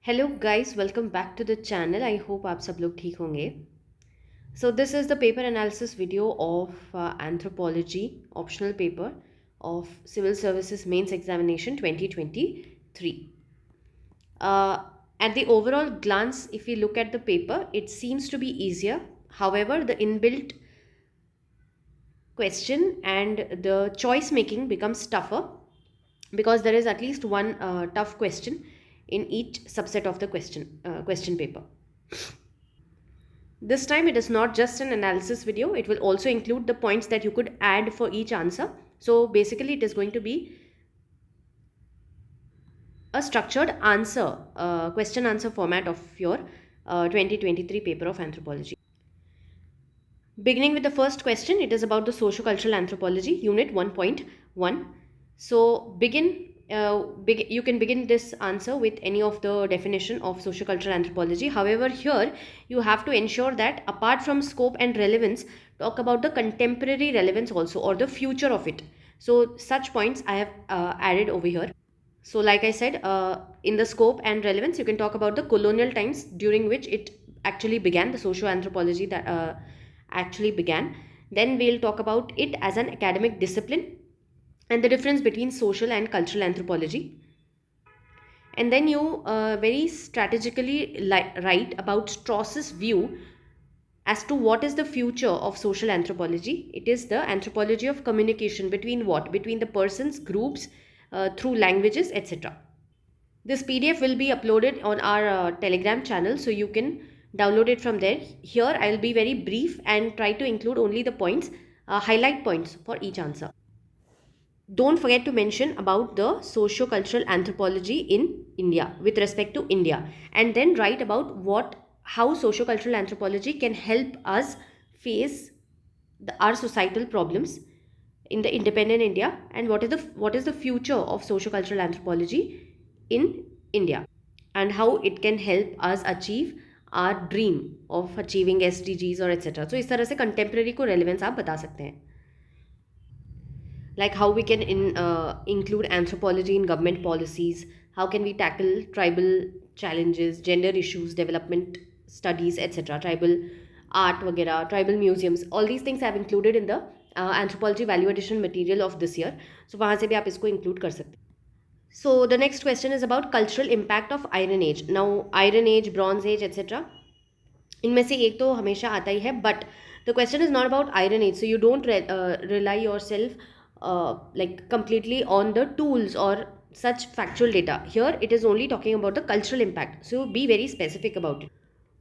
Hello guys, welcome back to the channel. I hope आप सब लोग ठीक होंगे। So this is the paper analysis video of anthropology optional paper of civil services mains examination 2023. At the overall glance, if we look at the paper, it seems to be easier. However, the inbuilt question and the choice making becomes tougher because there is at least one tough question in each subset of the question paper. This time it is not just an analysis video, it will also include the points that you could add for each answer. So basically it is going to be a structured answer, question answer format of your 2023 paper of anthropology. Beginning with the first question, it is about the socio-cultural anthropology, unit 1.1. So you can begin this answer with any of the definition of socio-cultural anthropology. However, here you have to ensure that apart from scope and relevance, talk about the contemporary relevance also, or the future of it. So such points I have added over here. So like I said, in the scope and relevance, you can talk about the colonial times during which it actually began, the socio-anthropology that actually began. Then we'll talk about it as an academic discipline and the difference between social and cultural anthropology. And then you very strategically write about Strauss's view as to what is the future of social anthropology. It is the anthropology of communication between what? Between the persons, groups, through languages, etc. This PDF will be uploaded on our Telegram channel, so you can download it from there. Here I will be very brief and try to include only the points, highlight points for each answer. Don't forget to mention about the socio-cultural anthropology in India with respect to India, and then write about how socio-cultural anthropology can help us face our societal problems in the independent India, and what is the future of socio-cultural anthropology in India, and how it can help us achieve our dream of achieving SDGs or etc. So इस तरह से contemporary को relevance आप बता सकते हैं, like how we can include anthropology in government policies, how can we tackle tribal challenges, gender issues, development studies, etc., tribal art वगैरह, tribal museums. All these things I have included in the anthropology value addition material of this year. So वहाँ से भी आप इसको include कर सकते हैं. So the next question is about cultural impact of Iron Age. Now Iron Age, Bronze Age, etc., इनमें से एक तो हमेशा आता ही है, but the question is not about Iron Age, so you don't rely yourself like completely on the tools or such factual data. Here it is only talking about the cultural impact, so be very specific about it.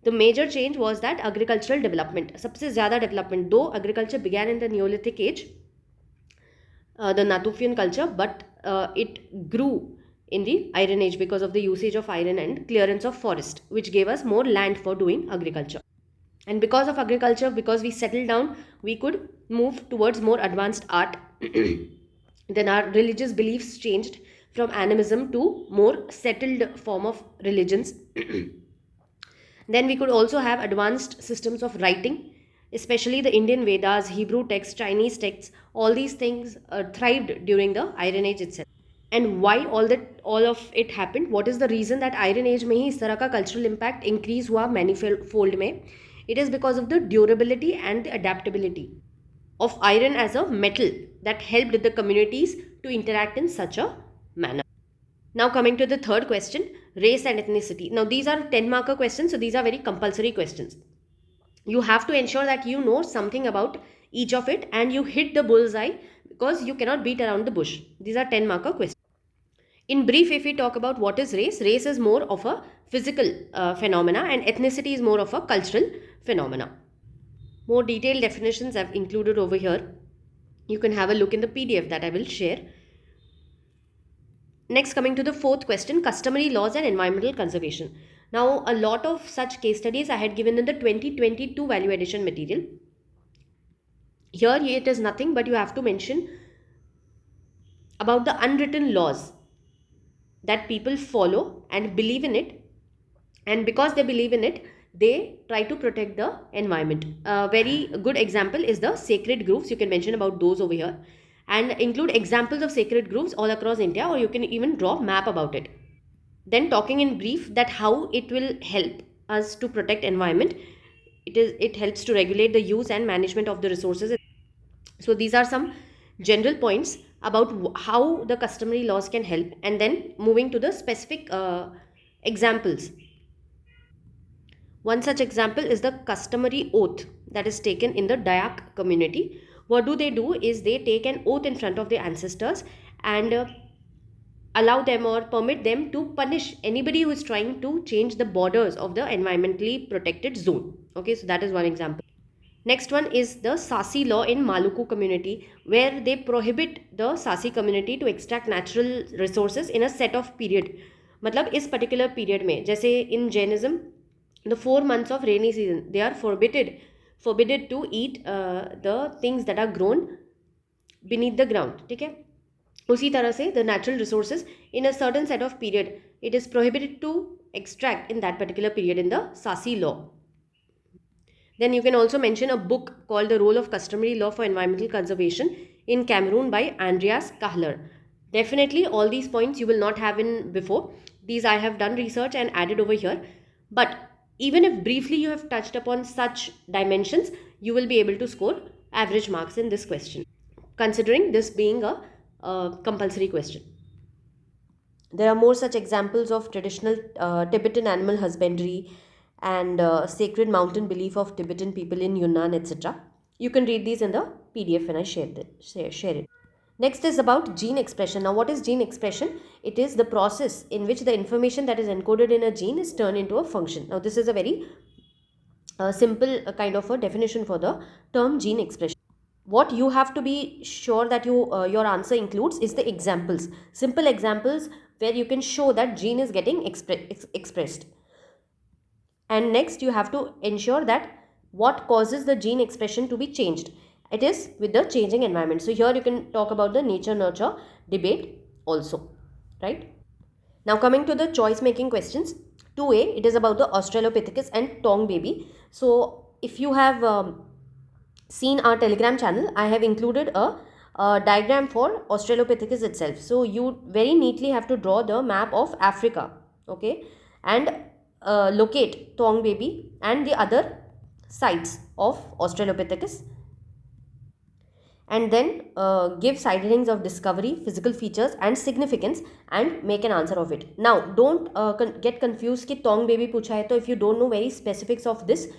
The major change was that agricultural development, सबसे ज़्यादा development, though agriculture began in the Neolithic age, the Natufian culture, but it grew in the Iron Age because of the usage of iron and clearance of forest, which gave us more land for doing agriculture. And because of agriculture, because we settled down, we could move towards more advanced art. Then our religious beliefs changed from animism to more settled form of religions. Then we could also have advanced systems of writing, especially the Indian Vedas, Hebrew texts, Chinese texts. All these things thrived during the Iron Age itself. And why all of it happened? What is the reason that Iron Age में ही इस तरह का cultural impact increase हुआ manifold में? It is because of the durability and the adaptability of iron as a metal that helped the communities to interact in such a manner. Now coming to the third question, race and ethnicity. Now these are 10 marker questions, so these are very compulsory questions. You have to ensure that you know something about each of it and you hit the bullseye, because you cannot beat around the bush. These are 10 marker questions. In brief, if we talk about what is race, race is more of a physical phenomena and ethnicity is more of a cultural phenomena. More detailed definitions I've included over here. You can have a look in the PDF that I will share. Next, coming to the fourth question, customary laws and environmental conservation. Now, a lot of such case studies I had given in the 2022 value addition material. Here it is nothing but you have to mention about the unwritten laws that people follow and believe in it, and because they believe in it, they try to protect the environment. A very good example is the sacred groves. You can mention about those over here and include examples of sacred groves all across India, or you can even draw a map about it. Then talking in brief that how it will help us to protect environment. It helps to regulate the use and management of the resources. So these are some general points about how the customary laws can help, and then moving to the specific examples. One such example is the customary oath that is taken in the Dayak community. What do? Is they take an oath in front of their ancestors, and allow them or permit them to punish anybody who is trying to change the borders of the environmentally protected zone. Okay, so that is one example. Next one is the Sasi law in Maluku community, where they prohibit the Sasi community to extract natural resources in a set of period. मतलब इस particular period में, जैसे in Jainism, the 4 months of rainy season, they are forbidden to eat the things that are grown beneath the ground. ठीक है, उसी तरह से the natural resources in a certain set of period, it is prohibited to extract in that particular period in the Sasi law. Then you can also mention a book called The Role of Customary Law for Environmental Conservation in Cameroon by Andreas Kahler. Definitely all these points you will not have in before. These I have done research and added over here. But even if briefly you have touched upon such dimensions, you will be able to score average marks in this question, considering this being a compulsory question. There are more such examples of traditional Tibetan animal husbandry and sacred mountain belief of Tibetan people in Yunnan, etc. You can read these in the PDF when I share it. Next is about gene expression. Now, what is gene expression? It is the process in which the information that is encoded in a gene is turned into a function. Now, this is a very simple kind of a definition for the term gene expression. What you have to be sure that your answer includes is the examples, simple examples where you can show that gene is getting expressed. And next you have to ensure that what causes the gene expression to be changed. It is with the changing environment. So here you can talk about the nature nurture debate also, right? Now coming to the choice making questions. 2A, it is about the Australopithecus and Tong baby. So if you have seen our Telegram channel, I have included a diagram for Australopithecus itself. So you very neatly have to draw the map of Africa, okay, and locate Tong baby and the other sites of Australopithecus, and then give sightings of discovery, physical features and significance, and make an answer of it. Now don't get confused कि Tong baby पूछा है, तो if you don't know very specifics of this,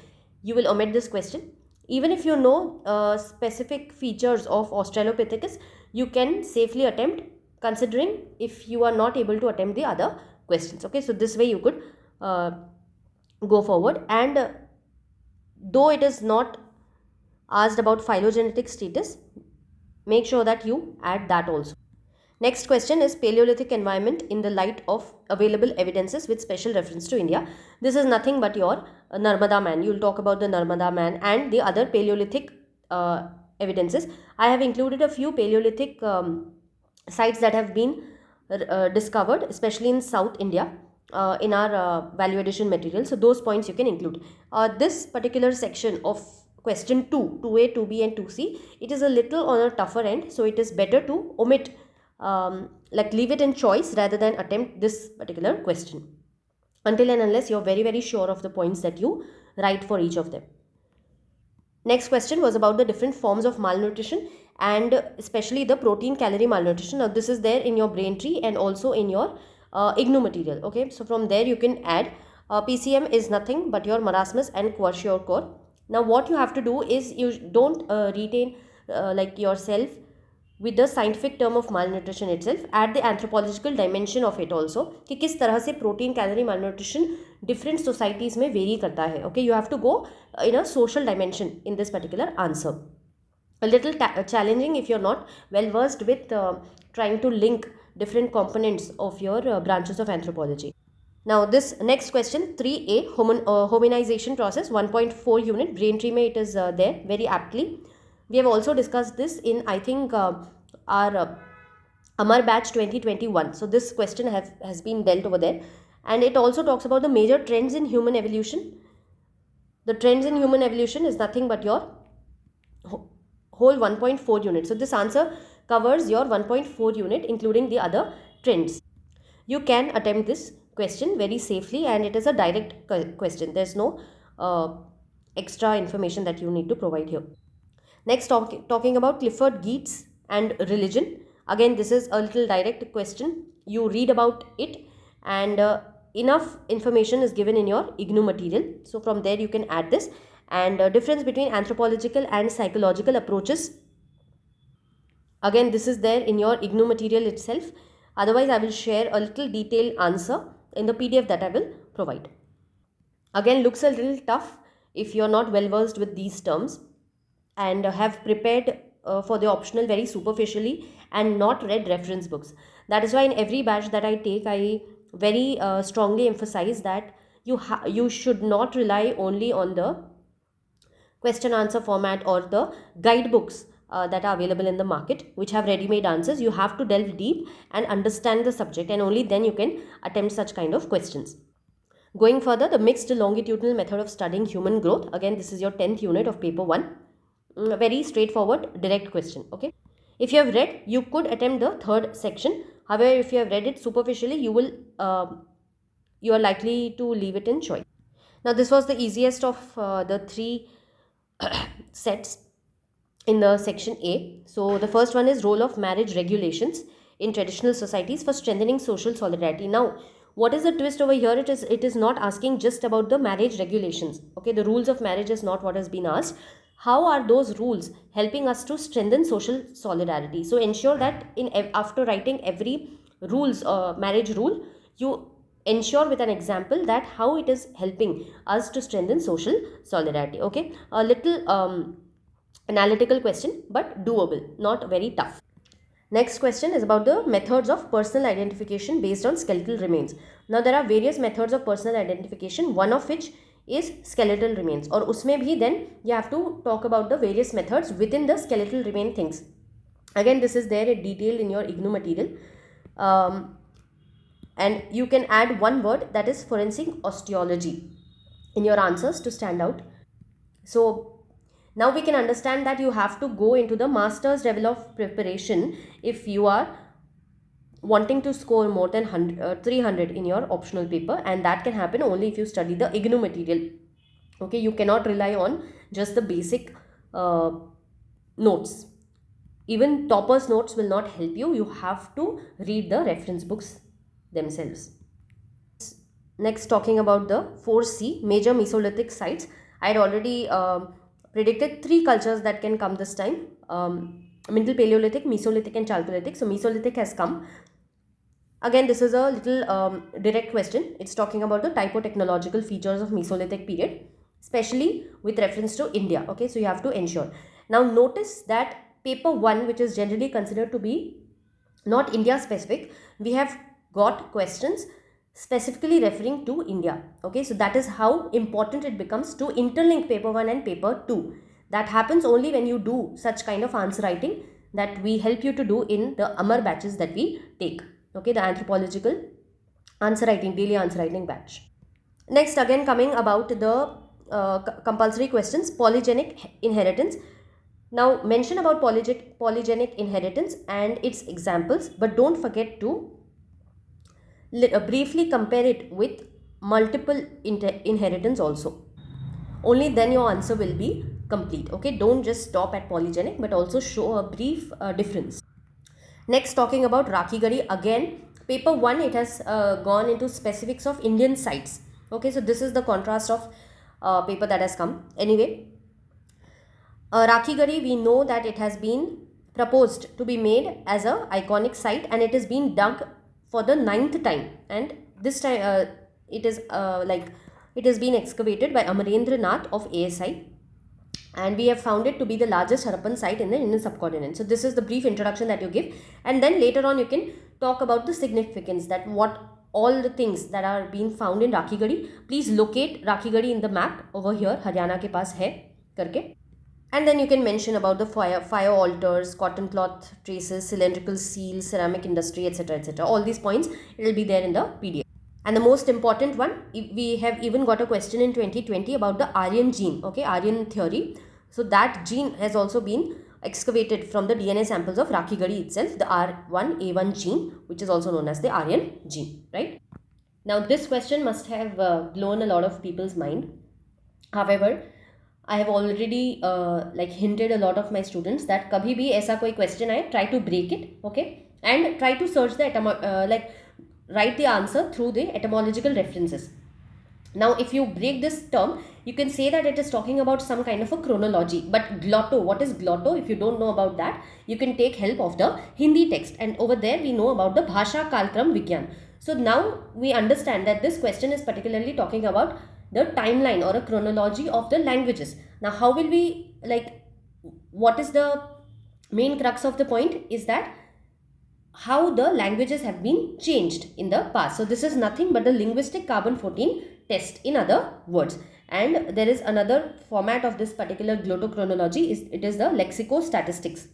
you will omit this question. Even if you know specific features of Australopithecus, you can safely attempt, considering if you are not able to attempt the other questions. Okay, so this way you could go forward. And though it is not asked about phylogenetic status, make sure that you add that also. Next question is Paleolithic environment in the light of available evidences with special reference to India. This is nothing but your Narmada man. You will talk about the Narmada man and the other Paleolithic evidences. I have included a few Paleolithic sites that have been discovered, especially in South India, in our value addition material. So those points you can include. This particular section of question 2, 2A, 2B and 2C, it is a little on a tougher end. So it is better to omit, like leave it in choice rather than attempt this particular question, until and unless you're very sure of the points that you write for each of them. Next question was about the different forms of malnutrition, and especially the protein calorie malnutrition. Now this is there in your brain tree and also in your IGNU material. Okay, so from there you can add PCM is nothing but your marasmus and kwashiorkor. Now what you have to do is you don't retain like yourself with the scientific term of malnutrition itself, add the anthropological dimension of it also, कि किस तरह से protein calorie malnutrition different societies में vary करता है. Okay, you have to go in a social dimension in this particular answer. A little challenging if you're not well versed with trying to link different components of your branches of anthropology. Now this next question 3A, hominization process, 1.4 unit brain tree mein it is there very aptly. We have also discussed this in, I think, our Amar batch 2021. So this question has been dealt over there, and it also talks about the major trends in human evolution. The trends in human evolution is nothing but your whole 1.4 unit. So this answer covers your 1.4 unit including the other trends. You can attempt this question very safely, and it is a direct question. There's no extra information that you need to provide here. Next, talking about Clifford Geertz and religion. Again, this is a little direct question. You read about it, and enough information is given in your IGNU material. So from there you can add this. And difference between anthropological and psychological approaches. Again, this is there in your IGNU material itself. Otherwise, I will share a little detailed answer in the PDF that I will provide. Again, looks a little tough if you're not well versed with these terms and have prepared for the optional very superficially and not read reference books. That is why in every batch that I take, I very strongly emphasize that you should not rely only on the question answer format or the guidebooks that are available in the market, which have ready-made answers. You have to delve deep and understand the subject, and only then you can attempt such kind of questions. Going further, the mixed longitudinal method of studying human growth. Again, this is your 10th unit of paper 1. Very straightforward, direct question. Okay. If you have read, you could attempt the third section. However, if you have read it superficially, you are likely to leave it in choice. Now, this was the easiest of the 3 sets in the section A. So the first one is role of marriage regulations in traditional societies for strengthening social solidarity. Now, what is the twist over here? It is not asking just about the marriage regulations. Okay, the rules of marriage is not what has been asked. How are those rules helping us to strengthen social solidarity? So ensure that after writing every rules marriage rule, you ensure with an example that how it is helping us to strengthen social solidarity. Okay, a little analytical question, but doable, not very tough. Next question is about the methods of personal identification based on skeletal remains. Now there are various methods of personal identification, one of which is skeletal remains, or usme bhi then you have to talk about the various methods within the skeletal remain things. Again, this is there detailed in your IGNU material, and you can add one word, that is forensic osteology, in your answers to stand out. So now we can understand that you have to go into the master's level of preparation if you are wanting to score more than 300 in your optional paper, and that can happen only if you study the IGNU material. Okay, you cannot rely on just the basic notes. Even toppers notes will not help you. You have to read the reference books themselves. Next, talking about the 4C, major Mesolithic sites. I had already predicted 3 cultures that can come this time. Middle Paleolithic, Mesolithic and Chalcolithic. So Mesolithic has come. Again, this is a little direct question. It's talking about the typo-technological features of Mesolithic period, especially with reference to India. Okay, so you have to ensure. Now notice that paper 1, which is generally considered to be not India specific, we have got questions specifically referring to India. Okay, so that is how important it becomes to interlink paper 1 and paper 2. That happens only when you do such kind of answer writing that we help you to do in the Amar batches that we take. Okay, the anthropological answer writing, daily answer writing batch. Next, again coming about the compulsory questions, polygenic inheritance. Now mention about polygenic inheritance and its examples, but don't forget to briefly compare it with multiple inheritance also. Only then your answer will be complete. Okay, don't just stop at polygenic, but also show a brief difference. Next, talking about Rakhi Gadi, again paper 1, it has gone into specifics of Indian sites. Okay, so this is the contrast of paper that has come. Anyway, Rakhi Gadi, we know that it has been proposed to be made as a iconic site, and it is being dug for the 9th time, and this time it has been excavated by Amarendra Nath of ASI, and we have found it to be the largest Harappan site in the Indian subcontinent. So this is the brief introduction that you give, and then later on you can talk about the significance, that what all the things that are being found in Rakhi Gadi. Please locate Rakhi Gadi in the map over here, Haryana ke paas hai karke. And then you can mention about the fire altars, cotton cloth traces, cylindrical seals, ceramic industry, etc., etc. All these points, it will be there in the PDF. And the most important one, we have even got a question in 2020 about the Aryan gene, okay, Aryan theory. So that gene has also been excavated from the DNA samples of Rakhi Gadi itself, the R1A1 gene, which is also known as the Aryan gene, right? Now, this question must have blown a lot of people's mind. However, I have already like hinted a lot of my students that कभी भी ऐसा कोई question आए, try to break it, okay, and try to search the like write the answer through the etymological references. Now, if you break this term, you can say that it is talking about some kind of a chronology. But glotto, what is glotto? If you don't know about that, you can take help of the Hindi text. And over there, we know about the Bhasha Kalkram Vigyan. So now we understand that this question is particularly talking about the timeline or a chronology of the languages. Now, how will we, like, what is the main crux of the point is that how the languages have been changed in the past. So this is nothing but the linguistic carbon 14 test, in other words. And there is another format of this particular glottochronology, it is the lexicostatistics.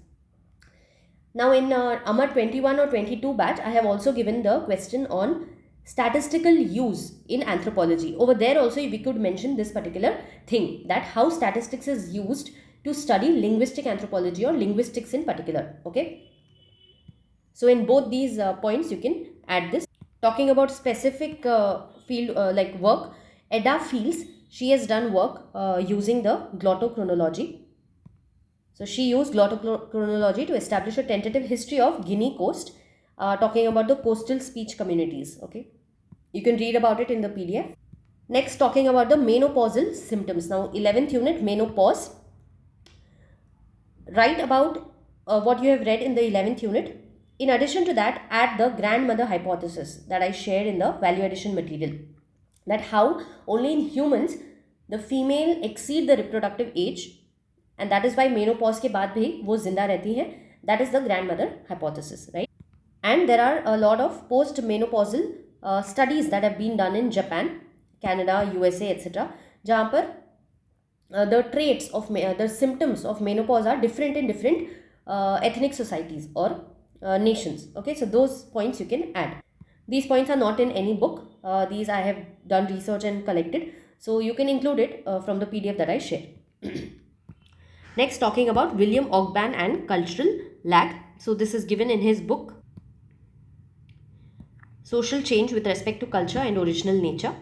Now in Amar 21 or 22 batch, I have also given the question on statistical use in anthropology. Over there also we could mention this particular thing, that how statistics is used to study linguistic anthropology or linguistics in particular. Okay. So in both these points, you can add this. Talking about specific field like work, Edda feels she has done work using the glottochronology. So she used glottochronology to establish a tentative history of Guinea coast, talking about the coastal speech communities. Okay, you can read about it in the PDF. Next, talking about the menopausal symptoms. Now, 11th unit, menopause. Write about what you have read in the 11th unit. In addition to that, add the grandmother hypothesis that I shared in the value addition material. That how only in humans the female exceed the reproductive age, and that is why menopause के बाद भी वो जिंदा रहती हैं. That is the grandmother hypothesis, right? And there are a lot of post-menopausal studies that have been done in Japan, Canada, USA, etc. जहाँ पर the traits of the symptoms of menopause are different in different ethnic societies or nations. Okay, so those points you can add. These points are not in any book. These I have done research and collected. So you can include it from the PDF that I share. Next, talking about William Ogban and cultural lag. So this is given in his book, Social Change with Respect to Culture and Original Nature.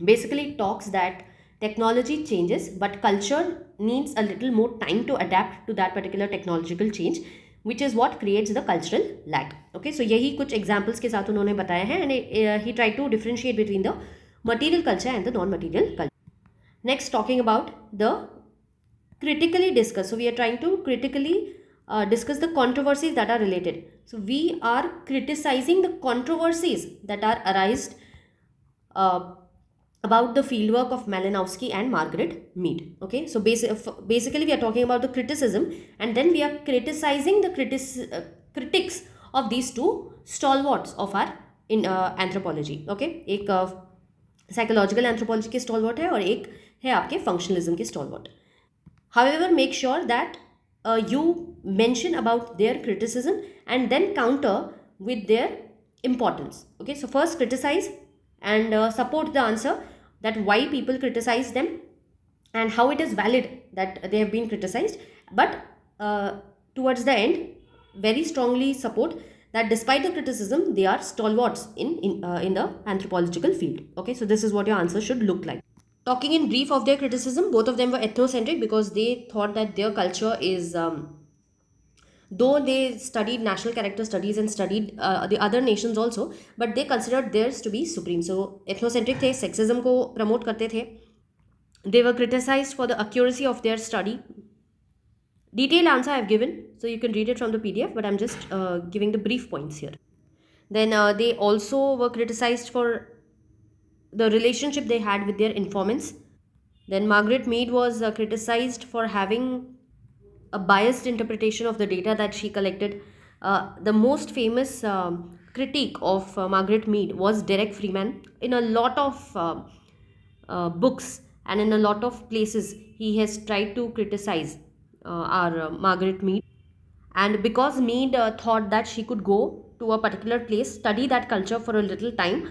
Basically, it talks that technology changes, but culture needs a little more time to adapt to that particular technological change, which is what creates the cultural lag. Okay, so यही कुछ examples के साथ उन्होंने बताया है, and he tried to differentiate between the material culture and the non-material culture. Next, talking about the critically discuss. So we are trying to critically discuss the controversies that are related. So we are criticizing the controversies that are arised about the fieldwork of Malinowski and Margaret Mead. Okay, so basically we are talking about the criticism, and then we are criticizing the critics of these two stalwarts of our in anthropology. Okay, एक psychological anthropology के stalwart है और एक है आपके functionalism के stalwart. However, make sure that you mention about their criticism and then counter with their importance. Okay, so first criticize and support the answer, that why people criticize them and how it is valid that they have been criticized. But towards the end, very strongly support that despite the criticism, they are stalwarts in the anthropological field. Okay, so this is what your answer should look like. Talking in brief of their criticism, both of them were ethnocentric because they thought that their culture is, though they studied national character studies and studied the other nations also, but they considered theirs to be supreme. So ethnocentric थे, sexism को promote करते थे. They were criticized for the accuracy of their study. Detailed answer I have given, so you can read it from the PDF, but I'm just giving the brief points here. Then they also were criticized for the relationship they had with their informants. Then Margaret Mead was criticized for having a biased interpretation of the data that she collected. The most famous critique of Margaret Mead was Derek Freeman. In a lot of books and in a lot of places, he has tried to criticize our Margaret Mead. And because Mead thought that she could go to a particular place, study that culture for a little time,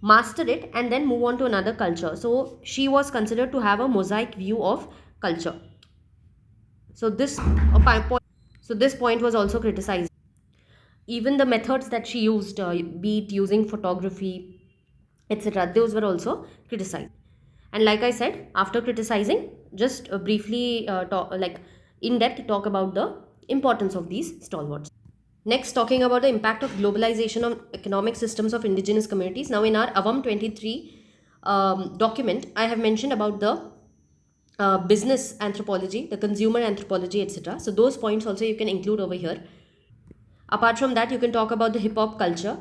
master it, and then move on to another culture. So she was considered to have a mosaic view of culture. So this point was also criticized. Even the methods that she used, be it using photography, etc. Those were also criticized. And like I said, after criticizing, just briefly talk, like in depth, talk about the importance of these stalwarts. Next, talking about the impact of globalization on economic systems of indigenous communities. Now, in our AVAM 23 document, I have mentioned about the business anthropology, the consumer anthropology, etc. So, those points also you can include over here. Apart from that, you can talk about the hip hop culture,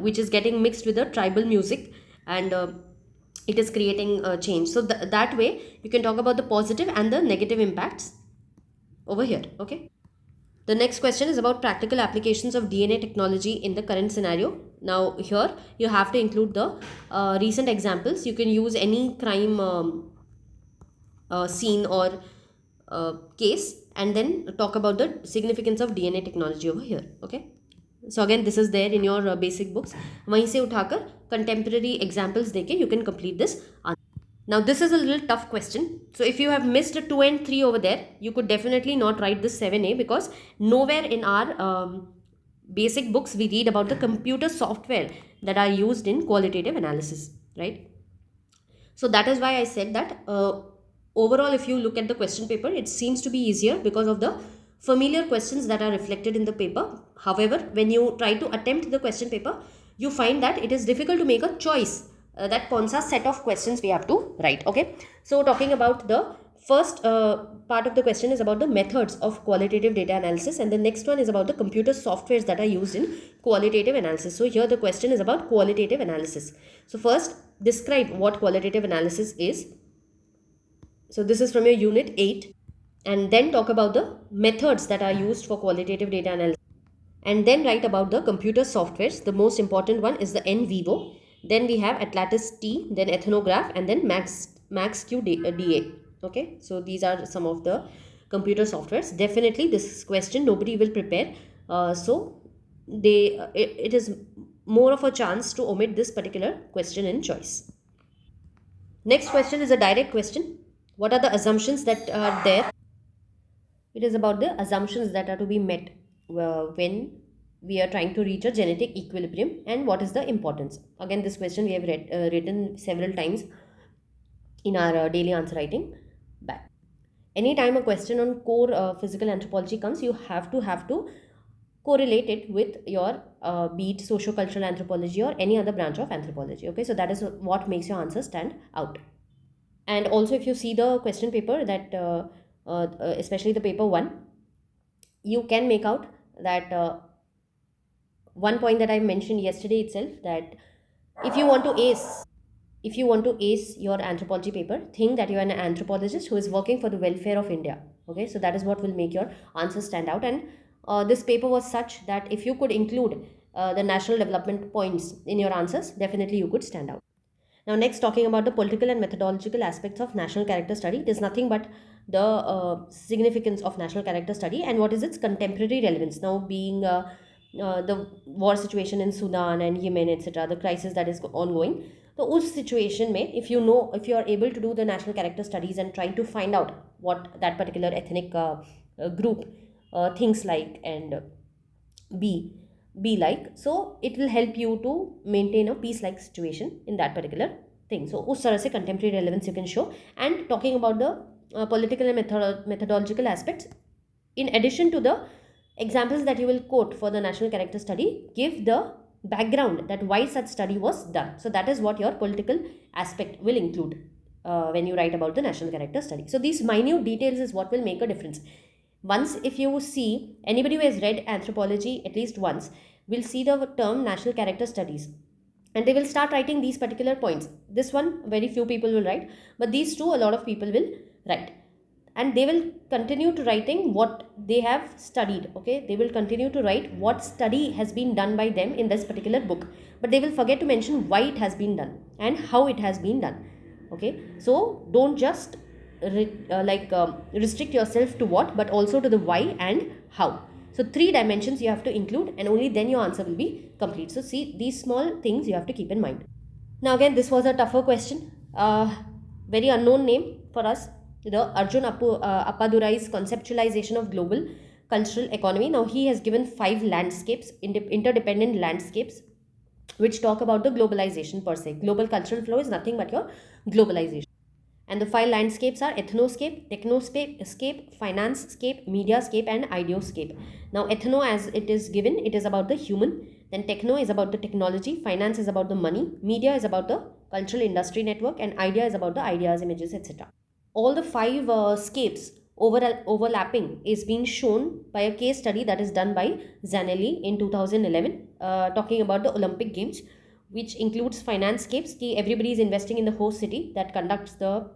which is getting mixed with the tribal music, and it is creating a change. So, that way, you can talk about the positive and the negative impacts over here. Okay. The next question is about practical applications of DNA technology in the current scenario. Now, here you have to include the recent examples. You can use any crime scene or case, and then talk about the significance of DNA technology over here. Okay. So again, this is there in your basic books. वहीं से उठाकर contemporary examples देके you can complete this. Now this is a little tough question. So if you have missed 2 and 3 over there, you could definitely not write this 7A, because nowhere in our basic books we read about the computer software that are used in qualitative analysis, right? So that is why I said that overall, if you look at the question paper, it seems to be easier because of the familiar questions that are reflected in the paper. However, when you try to attempt the question paper, you find that it is difficult to make a choice that kaun sa set of questions we have to write. Okay, so talking about the first part of the question is about the methods of qualitative data analysis, and the next one is about the computer softwares that are used in qualitative analysis. So here the question is about qualitative analysis. So first, describe what qualitative analysis is. So this is from your unit 8, and then talk about the methods that are used for qualitative data analysis, and then write about the computer softwares. The most important one is the NVivo. Then we have Atlatis T, then Ethnograph, and then MaxQDA. Okay, so these are some of the computer softwares. Definitely, this question nobody will prepare, so it is more of a chance to omit this particular question in choice. Next question is a direct question. What are the assumptions that are there? It is about the assumptions that are to be met when we are trying to reach a genetic equilibrium, and what is the importance. Again, this question we have written several times in our daily answer writing back. Anytime a question on core physical anthropology comes, you have to correlate it with your be it socio-cultural anthropology or any other branch of anthropology. Okay, so that is what makes your answer stand out. And also, if you see the question paper that especially the paper 1, you can make out that one point that I mentioned yesterday itself, that if you want to ace if you want to ace your anthropology paper, think that you are an anthropologist who is working for the welfare of India. Okay, so that is what will make your answer stand out. And this paper was such that if you could include the national development points in your answers, definitely you could stand out. Now, next, talking about the political and methodological aspects of national character study, it is nothing but the significance of national character study and what is its contemporary relevance. Now, being the war situation in Sudan and Yemen, etc., the crisis that is ongoing. So, उस situation में, if you are able to do the national character studies and try to find out what that particular ethnic group thinks like and be be like, so it will help you to maintain a peace like situation in that particular thing. So उस तरह से contemporary relevance you can show. And talking about the political and methodological aspects, in addition to the examples that you will quote for the national character study, give the background that why such study was done. So that is what your political aspect will include when you write about the national character study. So these minute details is what will make a difference. Once, if you see, anybody who has read anthropology at least once will see the term national character studies, and they will start writing these particular points. This one very few people will write, but these two a lot of people will write, and they will continue to writing what they have studied. Okay, they will continue to write what study has been done by them in this particular book, but they will forget to mention why it has been done and how it has been done. Okay, so don't just restrict yourself to what, but also to the why and how. So 3 dimensions you have to include, and only then your answer will be complete. So see, these small things you have to keep in mind. Now again, this was a tougher question, very unknown name for us, the Arjun Appadurai's conceptualization of global cultural economy. Now he has given 5 landscapes, interdependent landscapes, which talk about the globalization per se. Global cultural flow is nothing but your globalization. And the five landscapes are ethnoscape, technoscape, financescape, mediascape, and ideoscape. Now, ethno, as it is given, it is about the human. Then techno is about the technology, finance is about the money, media is about the cultural industry network, and idea is about the ideas, images, etc. All the five scapes overlapping is being shown by a case study that is done by Zanelli in 2011, talking about the Olympic Games, which includes finance scapes. Everybody is investing in the host city that conducts the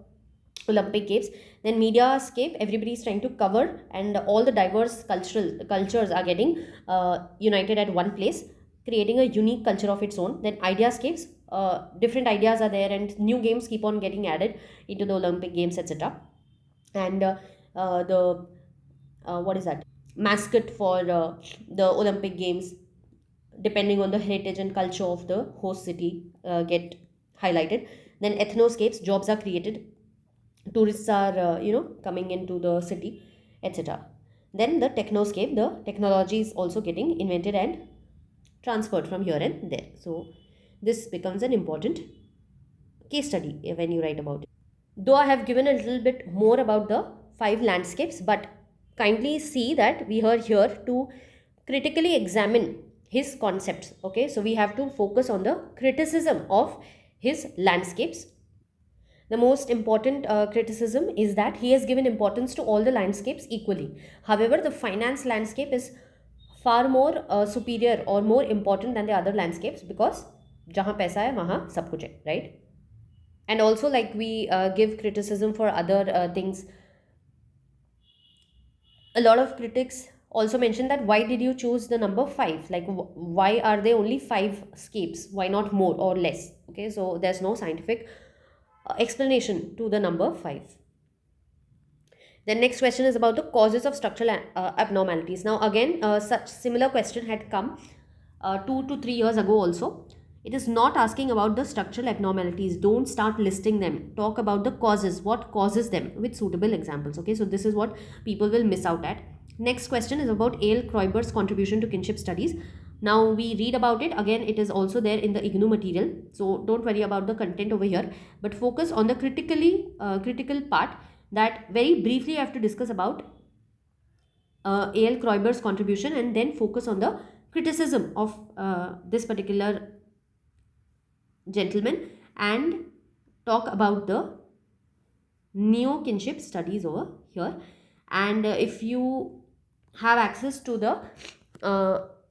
Olympic Games. Then media scape, everybody is trying to cover, and all the diverse cultural cultures are getting united at one place, creating a unique culture of its own. Then ideascapes, different ideas are there, and new games keep on getting added into the Olympic Games, etc. And the what is that mascot for the Olympic Games, depending on the heritage and culture of the host city, get highlighted. Then ethnoscapes, jobs are created, tourists are coming into the city, etc. Then the technoscape, the technology is also getting invented and transferred from here and there. So this becomes an important case study when you write about it. Though I have given a little bit more about the five landscapes, but kindly see that we are here to critically examine his concepts. Okay, so we have to focus on the criticism of his landscapes. The most important criticism is that he has given importance to all the landscapes equally. However, the finance landscape is far more superior or more important than the other landscapes, because jahan paisa hai wahan sab kuch hai, right? And also, like, we give criticism for other things. A lot of critics also mention that why did you choose the number 5, like why are there only 5 scapes, why not more or less? Okay, so there's no scientific explanation to the number 5. The next question is about the causes of structural abnormalities. Now again, such similar question had come 2 to 3 years ago also. It is not asking about the structural abnormalities. Don't start listing them. Talk about the causes. What causes them with suitable examples. Okay, so this is what people will miss out at. Next question is about A.L. Kreuber's contribution to kinship studies. Now we read about it. Again, it is also there in the IGNOU material. So don't worry about the content over here, but focus on the critical part, that very briefly I have to discuss about A.L. Kreuber's contribution, and then focus on the criticism of this particular gentleman, and talk about the neo kinship studies over here. And if you have access to the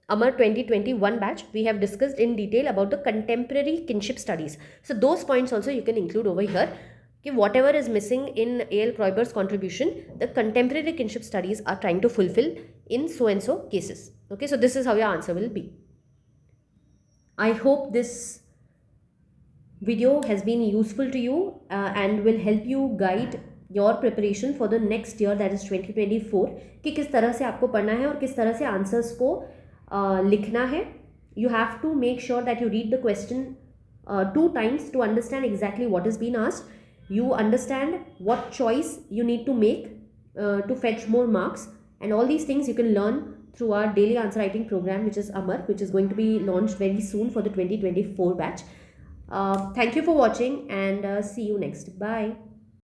Amar 2021 batch, we have discussed in detail about the contemporary kinship studies. So those points also you can include over here. Okay, whatever is missing in A.L. Kreuber's contribution, the contemporary kinship studies are trying to fulfill in so and so cases. Okay, so this is how your answer will be. I hope this video has been useful to you and will help you guide your preparation for the next year, that is 2024, कि किस तरह से आपको पढ़ना है और किस तरह से आंसर्स को लिखना है. You have to make sure that you read the question 2 times to understand exactly what is being asked. You understand what choice you need to make to fetch more marks, and all these things you can learn through our daily answer writing program, which is Amar, which is going to be launched very soon for the 2024 batch. Thank you for watching, and see you next. Bye.